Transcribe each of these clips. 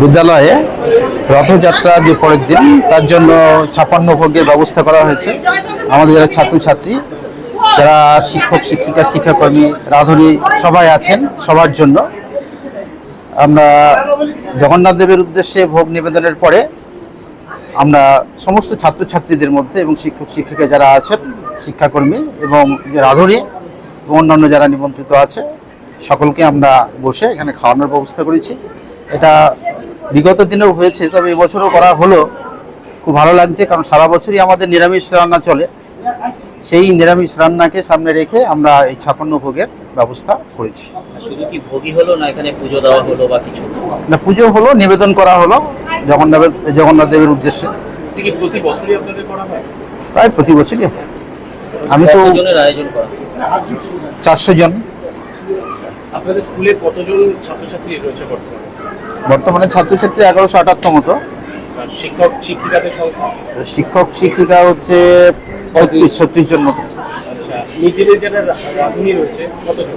বিদ্যালয়ে রথযাত্রা যে পরের দিন তার জন্য 56 ভোগের ব্যবস্থা করা হয়েছে। আমাদের যারা ছাত্রছাত্রী, যারা শিক্ষক শিক্ষিকা শিক্ষাকর্মী রাঁধুনি সবাই আছেন, সবার জন্য আমরা জগন্নাথ দেবের উদ্দেশ্যে ভোগ নিবেদনের পরে আমরা সমস্ত ছাত্রছাত্রীদের মধ্যে এবং শিক্ষক শিক্ষিকা যারা আছেন, শিক্ষাকর্মী এবং যে রাঁধুনি এবং অন্যান্য যারা নিমন্ত্রিত আছে সকলকে আমরা বসে এখানে খাওয়ানোর ব্যবস্থা করেছি। এটা বিগত দিনেও হয়েছে, তবে এবছরও করা হলো, খুব ভালো লাগছে। কারণ সারা বছরই আমাদের নিরামিষ রান্না চলে, সেই নিরামিষ রান্নাকে সামনে রেখে আমরা এই 56 ভোগের ব্যবস্থা করেছি। শুধু কি ভোগই হলো না, এখানে পুজো দেওয়া হলো বা কিছু? না, পুজো হলো, নিবেদন করা হলো জগন্নাথ দেবের উদ্দেশ্যে। প্রতি বছরই আপনাদের করা হয়? প্রায় প্রতি বছরই হয়। আমি তো আয়োজন করা 400 জন। আপনাদের স্কুলে কতজন ছাত্রছাত্রী রয়েছে বর্তমানে ছাত্রছাত্রী 1158 মতো। শিক্ষক শিক্ষিকাদের সংখ্যা? শিক্ষক শিক্ষিকা হচ্ছে 36 জন মতো। আচ্ছা, মিড ডে মিল যারা রাঁধুনি রয়েছে কতজন?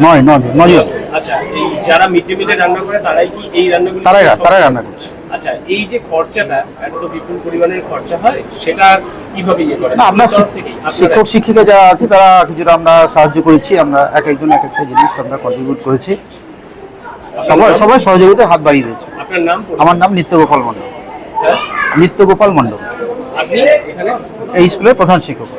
9 জন। আচ্ছা, এই যারা মিড ডে মিলে রান্না করে তারাই কি এই রান্নাগুলো? তারাই রান্না করছে। আচ্ছা, এই যে খরচাটা এত বিপুল পরিমাণের খরচা হয়, সেটা কিভাবে ইয়ে করে? না, আমরা শিক্ষক শিক্ষিকা যারা আছে তারা কিছুটা আমরা সাহায্য করেছি। আমরা একজন এক একটা জিনিস আমরা কন্ট্রিবিউট করেছি। সবাই সহযোগিতার হাত বাড়িয়ে দিয়েছে। আপনার নাম? আমার নাম নিত্যগোপাল মণ্ডল। নিত্যগোপাল মণ্ডল। আপনি এখানে এই স্কুলের প্রধান শিক্ষক।